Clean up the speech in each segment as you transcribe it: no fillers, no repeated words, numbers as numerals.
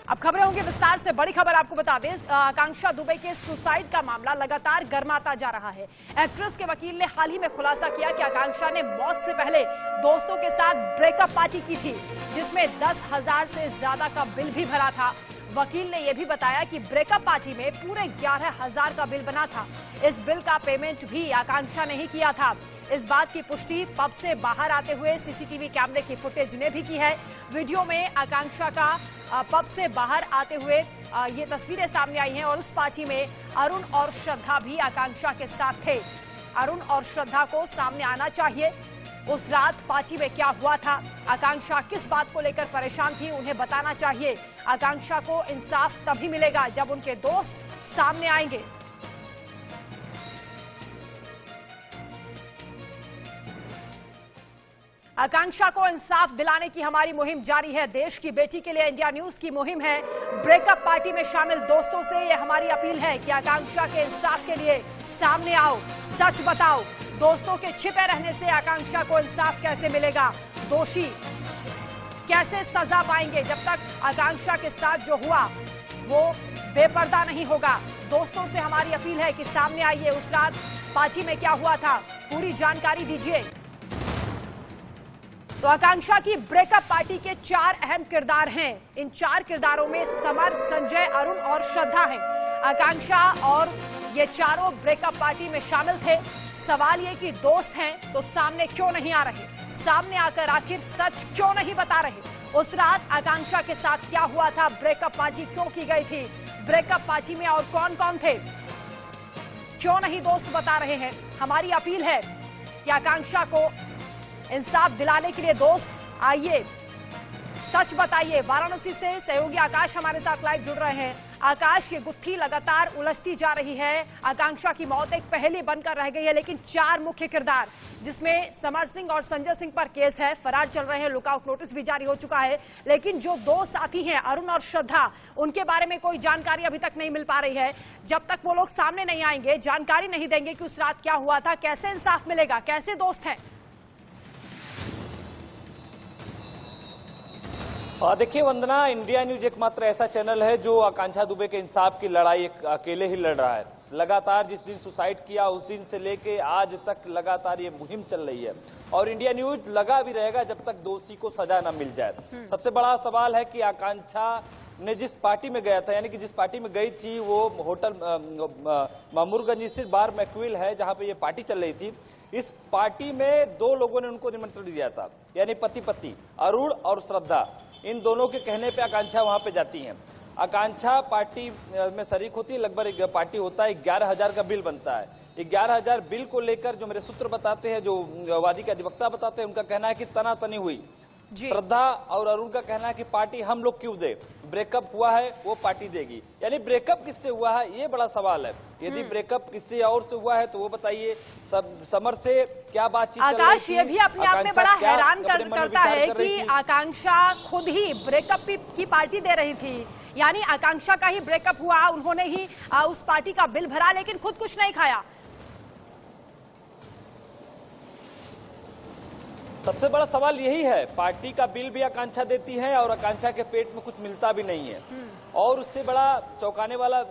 अब खबरें होंगी विस्तार से। बड़ी खबर आपको बता दें, आकांक्षा दुबे के सुसाइड का मामला लगातार गर्माता जा रहा है। एक्ट्रेस के वकील ने हाल ही में खुलासा किया कि आकांक्षा ने मौत से पहले दोस्तों के साथ ब्रेकअप पार्टी की थी, जिसमें 10,000 से ज्यादा का बिल भी भरा था। वकील ने यह भी बताया कि ब्रेकअप पार्टी में पूरे 11,000 का बिल बना था। इस बिल का पेमेंट भी आकांक्षा ने ही किया था। इस बात की पुष्टि पब से बाहर आते हुए सीसीटीवी कैमरे की फुटेज ने भी की है। वीडियो में आकांक्षा का पब से बाहर आते हुए ये तस्वीरें सामने आई हैं और उस पार्टी में अरुण और श्रद्धा भी आकांक्षा के साथ थे। अरुण और श्रद्धा को सामने आना चाहिए। उस रात पार्टी में क्या हुआ था, आकांक्षा किस बात को लेकर परेशान थी, उन्हें बताना चाहिए। आकांक्षा को इंसाफ तभी मिलेगा जब उनके दोस्त सामने आएंगे। आकांक्षा को इंसाफ दिलाने की हमारी मुहिम जारी है। देश की बेटी के लिए इंडिया न्यूज की मुहिम है। ब्रेकअप पार्टी में शामिल दोस्तों से यह हमारी अपील है कि आकांक्षा के इंसाफ के लिए सामने आओ, सच बताओ। दोस्तों के छिपे रहने से आकांक्षा को इंसाफ कैसे मिलेगा? दोषी कैसे सजा पाएंगे जब तक आकांक्षा के साथ जो हुआ वो बेपर्दा नहीं होगा? दोस्तों से हमारी अपील है कि सामने आइए, उस रात पार्टी में क्या हुआ था, पूरी जानकारी दीजिए। तो आकांक्षा की ब्रेकअप पार्टी के 4 अहम किरदार हैं। इन 4 किरदारों में समर, संजय, अरुण और श्रद्धा हैं। आकांक्षा और ये चारों ब्रेकअप पार्टी में शामिल थे। सवाल ये कि दोस्त हैं तो सामने क्यों नहीं आ रहे? सामने आकर आखिर सच क्यों नहीं बता रहे? उस रात आकांक्षा के साथ क्या हुआ था? ब्रेकअप पार्टी क्यों की गई थी? ब्रेकअप पार्टी में और कौन कौन थे? क्यों नहीं दोस्त बता रहे हैं? हमारी अपील है कि आकांक्षा को इंसाफ दिलाने के लिए दोस्त आइए, सच बताइए। वाराणसी से सहयोगी आकाश हमारे साथ लाइव जुड़ रहे हैं। आकाश, ये गुत्थी लगातार उलझती जा रही है। आकांक्षा की मौत एक पहेली बनकर रह गई है, लेकिन 4 मुख्य किरदार, जिसमें समर सिंह और संजय सिंह पर केस है, फरार चल रहे हैं, लुकआउट नोटिस भी जारी हो चुका है। लेकिन जो 2 साथी हैं, अरुण और श्रद्धा, उनके बारे में कोई जानकारी अभी तक नहीं मिल पा रही है। जब तक वो लोग सामने नहीं आएंगे, जानकारी नहीं देंगे कि उस रात क्या हुआ था, कैसे इंसाफ मिलेगा, कैसे दोस्त हैं? देखिए वंदना, इंडिया न्यूज एकमात्र ऐसा चैनल है जो आकांक्षा दुबे के इंसाफ की लड़ाई अकेले ही लड़ रहा है। लगातार जिस दिन सुसाइड किया उस दिन से लेके आज तक लगातार ये मुहिम चल रही है और इंडिया न्यूज लगा भी रहेगा जब तक दोषी को सजा न मिल जाए। सबसे बड़ा सवाल है कि आकांक्षा ने जिस पार्टी में गया था, यानी कि जिस पार्टी में गई थी वो होटल मामूरगंज स्थित बार मैक्विल है जहां पे ये पार्टी चल रही थी। इस पार्टी में 2 लोगों ने उनको निमंत्रण दिया था, यानी पति पत्नी अरुण और श्रद्धा। इन दोनों के कहने पे आकांक्षा वहां पे जाती हैं। आकांक्षा पार्टी में शरीक होती है। लगभग पार्टी होता है, 11,000 का बिल बनता है। 11,000 बिल को लेकर जो मेरे सूत्र बताते हैं, जो वादी के अधिवक्ता बताते हैं, उनका कहना है कि तनातनी हुई। श्रद्धा और अरुण का कहना है कि पार्टी हम लोग क्यों दे, ब्रेकअप हुआ है वो पार्टी देगी। यानी ब्रेकअप किससे हुआ है ये बड़ा सवाल है। यदि ब्रेकअप किसी और से हुआ है तो वो बताइए। समर से क्या बातचीत चल रही थी? आकाश, ये भी अपने आप में बड़ा हैरान करता है कि आकांक्षा खुद ही ब्रेकअप की पार्टी दे रही थी। यानी आकांक्षा का ही ब्रेकअप हुआ, उन्होंने ही उस पार्टी का बिल भरा, लेकिन खुद कुछ नहीं खाया। सबसे बड़ा सवाल यही है, पार्टी का बिल भी आकांक्षा देती है और आकांक्षा के पेट में कुछ मिलता भी नहीं है। और उससे बड़ा चौंकाने वाला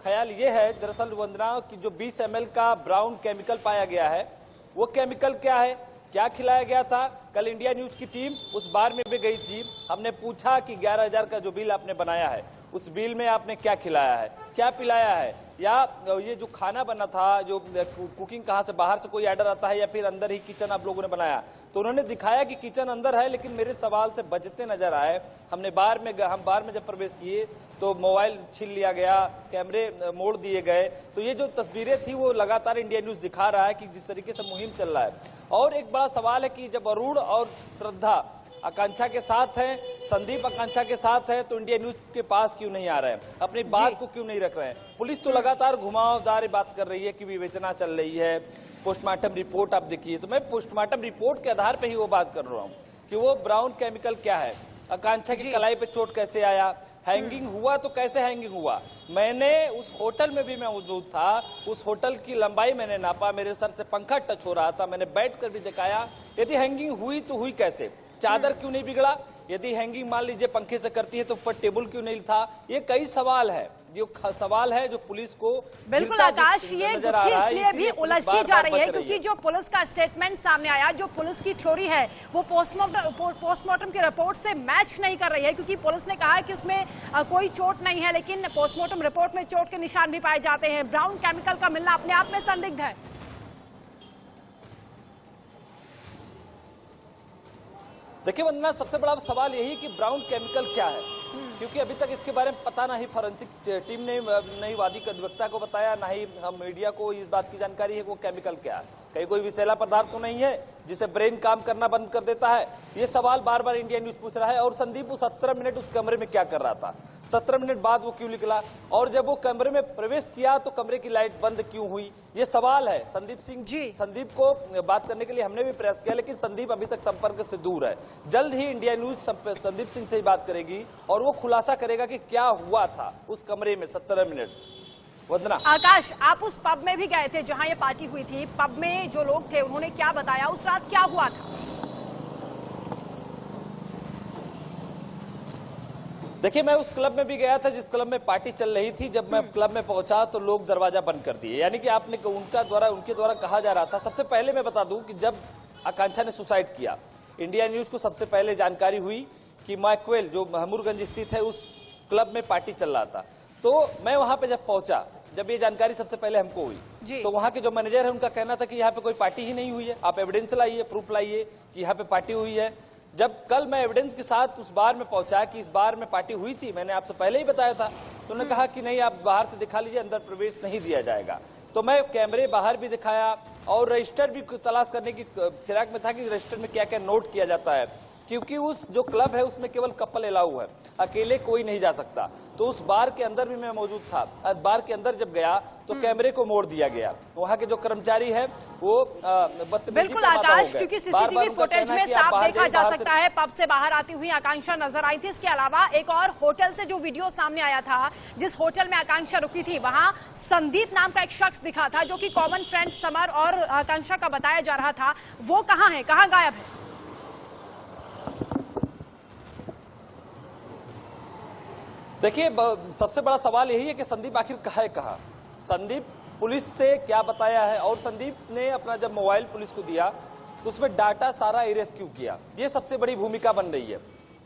ख्याल ये है दरअसल वंदना कि जो 20 ml का ब्राउन केमिकल पाया गया है, वो केमिकल क्या है, क्या खिलाया गया था? कल इंडिया न्यूज की टीम उस बार में भी गई थी। हमने पूछा कि 11,000 का जो बिल आपने बनाया है उस बिल में आपने क्या खिलाया है, क्या पिलाया है, या ये जो खाना बना था, जो कुकिंग कहाँ से, बाहर से कोई ऑर्डर आता है या फिर अंदर ही किचन आप लोगों ने बनाया? तो उन्होंने दिखाया कि किचन अंदर है, लेकिन मेरे सवाल से बचते नजर आए। हम बार में जब प्रवेश किए तो मोबाइल छीन लिया गया, कैमरे मोड़ दिए गए। तो ये जो तस्वीरें थी वो लगातार इंडिया न्यूज दिखा रहा है कि जिस तरीके से मुहिम चल रहा है। और एक बड़ा सवाल है कि जब अरुण और श्रद्धा आकांक्षा के साथ हैं, संदीप आकांक्षा के साथ है, तो इंडिया न्यूज के पास क्यों नहीं आ रहे हैं, अपनी बात को क्यों नहीं रख रहे हैं? पुलिस तो लगातार घुमावदार बात कर रही है कि विवेचना चल रही है, पोस्टमार्टम रिपोर्ट आप देखिए। तो मैं पोस्टमार्टम रिपोर्ट के आधार पर ही वो बात कर रहा हूँ कि वो ब्राउन केमिकल क्या है, आकांक्षा की कलाई पे चोट कैसे आया, हैंगिंग हुआ तो कैसे हैंगिंग हुआ। मैंने उस होटल में भी मैं मौजूद था, उस होटल की लंबाई मैंने नापा, मेरे सर से पंखा टच हो रहा था, मैंने बैठ कर भी दिखाया। यदि हैंगिंग हुई तो हुई कैसे, चादर क्यों नहीं बिगड़ा, यदि हैंगिंग मान लीजिए पंखे से करती है तो ऊपर टेबल क्यों नहीं था? ये कई सवाल है, जो सवाल है जो पुलिस को बिल्कुल आकाश, ये गुत्थी इसलिए भी उलझती जा रही है क्योंकि जो पुलिस का स्टेटमेंट सामने आया, जो पुलिस की थ्योरी है वो पोस्टमार्टम की रिपोर्ट से मैच नहीं कर रही है, क्योंकि पुलिस ने कहा है कि इसमें कोई चोट नहीं है, लेकिन पोस्टमार्टम रिपोर्ट में चोट के निशान भी पाए जाते हैं। ब्राउन केमिकल का मिलना अपने आप में संदिग्ध है। देखिए वंदना, सबसे बड़ा सवाल यही कि ब्राउन केमिकल क्या है, क्योंकि अभी तक इसके बारे में पता नहीं, फॉरेंसिक टीम ने नहीं वादी के अधिवक्ता को बताया, ना ही हम मीडिया को इस बात की जानकारी है कि वो केमिकल क्या है। कहीं कोई विषैला पदार्थ तो नहीं है जिससे ब्रेन काम करना बंद कर देता है? ये सवाल बार बार इंडिया न्यूज पूछ रहा है। और संदीप वो 17 मिनट उस कमरे में क्या कर रहा था? 17 मिनट बाद वो क्यों निकला? और जब वो कमरे में प्रवेश किया तो कमरे की लाइट बंद क्यों हुई? ये सवाल है। संदीप को बात करने के लिए हमने भी प्रयास किया, लेकिन संदीप अभी तक संपर्क से दूर है। जल्द ही इंडिया न्यूज संदीप सिंह से ही बात करेगी और वो खुलासा करेगा कि क्या हुआ था उस कमरे में 17 मिनट। वंदना, आकाश, आप उस पब में भी गए थे जहां ये पार्टी हुई थी। पब में जो लोग थे उन्होंने क्या बताया, उस रात क्या हुआ था? देखिए, मैं उस क्लब में भी गया था जिस क्लब में पार्टी चल रही थी। जब मैं क्लब में पहुंचा तो लोग दरवाजा बंद कर दिए, यानी कि उनके द्वारा कहा जा रहा था। सबसे पहले मैं बता दूं कि जब आकांक्षा ने सुसाइड किया, इंडिया न्यूज को सबसे पहले जानकारी हुई कि मैक्वेल जो महमूदगंज स्थित है उस क्लब में पार्टी चल रहा था। तो मैं वहां पे जब पहुंचा, जब ये जानकारी सबसे पहले हमको हुई, तो वहां के जो मैनेजर है उनका कहना था कि यहाँ पे कोई पार्टी ही नहीं हुई है, आप एविडेंस लाइए, प्रूफ लाइए कि यहाँ पे पार्टी हुई है। जब कल मैं एविडेंस के साथ उस बार में पहुंचा कि इस बार में पार्टी हुई थी, मैंने आपसे पहले ही बताया था, तो उन्होंने कहा कि नहीं, आप बाहर से दिखा लीजिए, अंदर प्रवेश नहीं दिया जाएगा। तो मैं कैमरे बाहर भी दिखाया और रजिस्टर भी तलाश करने की फिराक में था कि रजिस्टर में क्या क्या नोट किया जाता है, क्योंकि उस जो क्लब है उसमें केवल कपल अलाउ है, अकेले कोई नहीं जा सकता। तो उस बार के अंदर भी मैं मौजूद था। बार के अंदर जब गया तो कैमरे को मोड़ दिया गया। वहाँ के जो कर्मचारी है वो बिल्कुल आकाश, क्योंकि सीसीटीवी फुटेज में साफ देखा जा सकता है पब से बाहर आती हुई आकांक्षा नजर आई थी। इसके अलावा एक और होटल से जो वीडियो सामने आया था, जिस होटल में आकांक्षा रुकी थी, वहां संदीप नाम का एक शख्स दिखा था जो कि कॉमन फ्रेंड समर और आकांक्षा का बताया जा रहा था। वो कहाँ है, कहाँ गायब है? देखिए, सबसे बड़ा सवाल यही है कि संदीप आखिर है कहाँ? संदीप पुलिस से क्या बताया है? और संदीप ने अपना जब मोबाइल पुलिस को दिया तो उसमें डाटा सारा इरेज क्यों किया? ये सबसे बड़ी भूमिका बन रही है।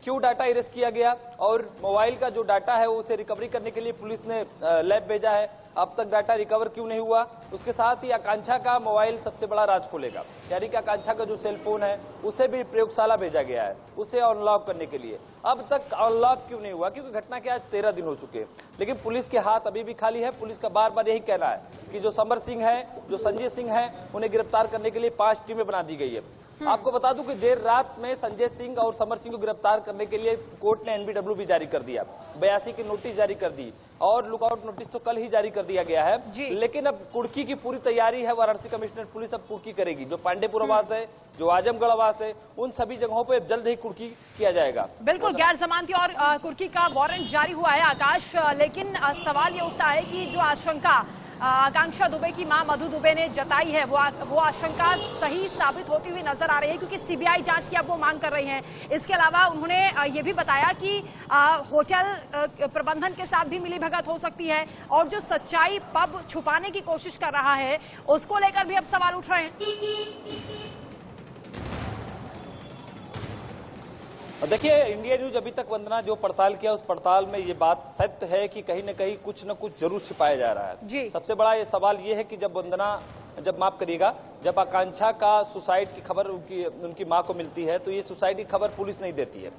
क्यों डाटा इरेज किया गया? और मोबाइल का जो डाटा है उसे रिकवरी करने के लिए पुलिस ने लैब भेजा है, अब तक डाटा रिकवर क्यों नहीं हुआ? उसके साथ ही आकांक्षा का मोबाइल सबसे बड़ा राज खोलेगा, यानी कि आकांक्षा का जो सेलफोन है उसे भी प्रयोगशाला भेजा गया है उसे अनलॉक करने के लिए। अब तक अनलॉक क्यों नहीं हुआ? क्योंकि घटना के आज 13 दिन हो चुके हैं, लेकिन पुलिस के हाथ अभी भी खाली है। पुलिस का बार बार यही कहना है कि जो समर सिंह है, जो संजय सिंह है, उन्हें गिरफ्तार करने के लिए 5 टीमें बना दी गई है। आपको बता दूं कि देर रात में संजय सिंह और समर सिंह को गिरफ्तार करने के लिए कोर्ट ने एनबीडब्ल्यू भी जारी कर दिया, 82 की नोटिस जारी कर दी और लुकआउट नोटिस तो कल ही जारी कर दिया गया है। लेकिन अब कुर्की की पूरी तैयारी है। वाराणसी कमिश्नर पुलिस अब कुर्की करेगी, जो पांडेपुर आवास है, जो आजमगढ़ आवास है, उन सभी जगहों पे जल्द ही कुर्की किया जाएगा। बिल्कुल, गैर जमानती और कुर्की का वारंट जारी हुआ है आकाश। लेकिन सवाल ये उठता है कि जो आशंका आकांक्षा दुबे की मां मधु दुबे ने जताई है, वो आशंका सही साबित होती हुई नजर आ रही है, क्योंकि सीबीआई जांच की अब वो मांग कर रही हैं। इसके अलावा उन्होंने ये भी बताया कि होटल प्रबंधन के साथ भी मिलीभगत हो सकती है और जो सच्चाई पब छुपाने की कोशिश कर रहा है उसको लेकर भी अब सवाल उठ रहे हैं। देखिए, इंडिया न्यूज अभी तक वंदना जो पड़ताल किया उस पड़ताल में ये बात सत्य है कि कहीं न कहीं कुछ न कुछ जरूर छिपाया जा रहा है। सबसे बड़ा ये सवाल ये है कि जब माफ करिएगा, जब आकांक्षा का सुसाइड की खबर उनकी मां को मिलती है तो ये सुसाइड की खबर पुलिस नहीं देती है,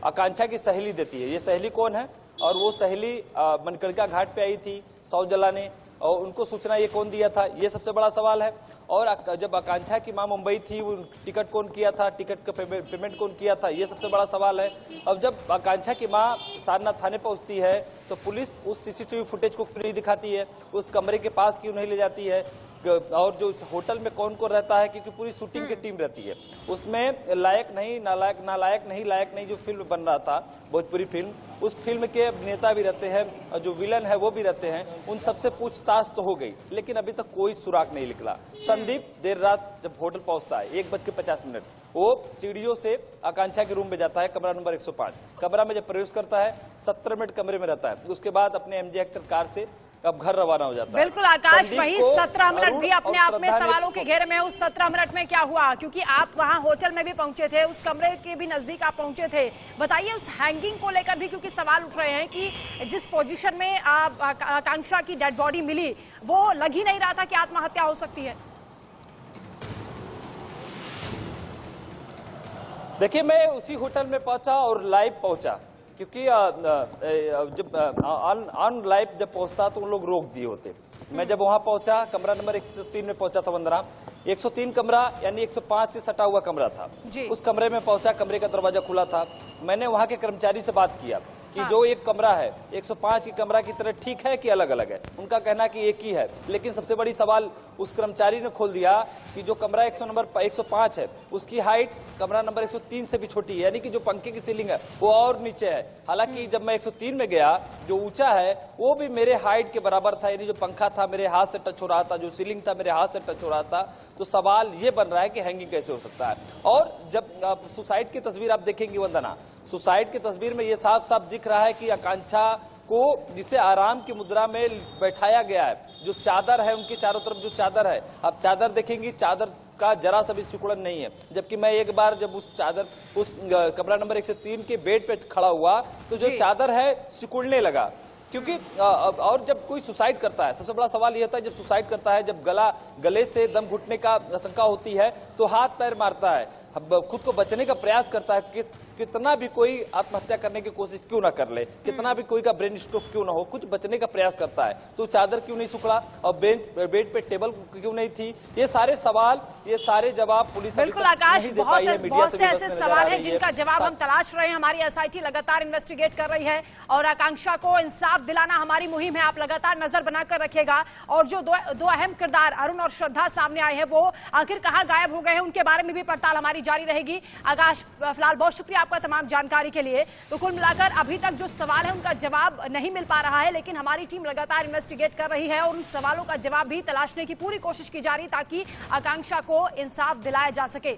आकांक्षा की सहेली देती है। ये सहेली कौन है? और वो सहेली मनकड़का घाट पे आई थी शव जलाने, और उनको सूचना ये कौन दिया था? ये सबसे बड़ा सवाल है। और जब आकांक्षा की मां मुंबई थी, वो टिकट कौन किया था? टिकट का पेमेंट कौन किया था? ये सबसे बड़ा सवाल है। अब जब आकांक्षा की मां सारनाथ थाने पहुंचती है तो पुलिस उस सीसीटीवी फुटेज को क्यों नहीं दिखाती है? उस कमरे के पास क्यों नहीं ले जाती है? और जो होटल में कौन कौन रहता है, क्योंकि पूरी शूटिंग की टीम रहती है उसमें, लायक नहीं लायक नहीं जो फिल्म बन रहा था भोजपुरी फिल्म, उस फिल्म के अभिनेता भी रहते हैं, जो विलन है वो भी रहते हैं, उन सबसे पूछताछ तो हो गई, लेकिन अभी तक कोई सुराग नहीं निकला। संदीप देर रात जब होटल पहुंचता है 1:50, वो सीढ़ियों से आकांक्षा के रूम में जाता है, कमरा नंबर 105। कमरा में जब प्रवेश करता है 17 मिनट कमरे में रहता है, उसके बाद अपने एमजी हेक्टर कार से अब घर रवाना हो जाता है। बिल्कुल आकाश, वही 17 मिनट भी अपने आप में सवालों के घेरे में। उस 17 मिनट में क्या हुआ, क्योंकि आप वहां होटल में भी पहुंचे थे, उस कमरे के भी नजदीक आप पहुंचे थे। बताइए उस हैंगिंग को लेकर भी, क्योंकि सवाल उठ रहे हैं कि जिस पोजीशन में आकांक्षा की डेड बॉडी मिली वो लग ही नहीं रहा था कि आत्महत्या हो सकती है। देखिए, मैं उसी होटल में पहुंचा और लाइव पहुंचा, क्योंकि जब ऑन लाइव जब पहुंचता तो उन लोग रोक दिए होते। मैं जब वहां पहुंचा, कमरा नंबर 103 में पहुंचा था वंदना। 103 कमरा यानी 105 से सटा हुआ कमरा था। उस कमरे में पहुंचा, कमरे का दरवाजा खुला था। मैंने वहां के कर्मचारी से बात किया कि जो एक कमरा है 105 की कमरा की तरह ठीक है कि अलग अलग है। उनका कहना कि एक ही है, लेकिन सबसे बड़ी सवाल उस कर्मचारी ने खोल दिया कि जो कमरा 105 है उसकी हाइट कमरा नंबर 103 से भी छोटी है, यानी कि जो पंखे की सीलिंग है वो और नीचे है। हालांकि जब मैं 103 में गया, जो ऊंचा है वो भी मेरे हाइट के बराबर था, यानी जो पंखा था मेरे हाथ से टच हो रहा था, जो सीलिंग था मेरे हाथ से टच हो रहा था। तो सवाल ये बन रहा है कि हैंगिंग कैसे हो सकता है। और जब सुसाइड की तस्वीर आप देखेंगे वंदना, सुसाइड की तस्वीर में ये साफ साफ दिख रहा है कि आकांक्षा को जिसे आराम की मुद्रा में बैठाया गया है, जो चादर है उनके चारों तरफ जो चादर है, आप चादर देखेंगी, चादर का जरा सा भी सिकुड़न नहीं है। जबकि मैं एक बार जब उस कमरा नंबर 103 के बेड पे खड़ा हुआ तो जो चादर है सिकुड़ने लगा। क्योंकि और जब कोई सुसाइड करता है, सबसे बड़ा सवाल यह होता है, जब सुसाइड करता है, जब गले से दम घुटने का आशंका होती है तो हाथ पैर मारता है, खुद को बचने का प्रयास करता है कि कितना भी कोई आत्महत्या करने की कोशिश क्यों ना कर ले, कितना भी कोई का ब्रेन स्ट्रोक क्यों ना हो, कुछ बचने का प्रयास करता है। तो चादर क्यों नहीं सुखड़ा और बेड पे टेबल क्यों नहीं थी, ये सारे सवाल, ये सारे जवाब पुलिस बिल्कुल आकाश, बहुत से ऐसे सवाल हैं जिनका जवाब हम तलाश रहे हैं। हमारी एसआईटी लगातार इन्वेस्टिगेट कर रही है और आकांक्षा को इंसाफ दिलाना हमारी मुहिम है। आप लगातार नजर बनाकर रखिएगा। और जो दो अहम किरदार अरुण और श्रद्धा सामने आए हैं, वो आखिर कहां गायब हो गए हैं, उनके बारे में भी पड़ताल हमारी जारी रहेगी। आकाश, फिलहाल बहुत शुक्रिया आपका तमाम जानकारी के लिए। तो कुल मिलाकर अभी तक जो सवाल है उनका जवाब नहीं मिल पा रहा है, लेकिन हमारी टीम लगातार इन्वेस्टिगेट कर रही है और उन सवालों का जवाब भी तलाशने की पूरी कोशिश की जा रही है ताकि आकांक्षा को इंसाफ दिलाया जा सके।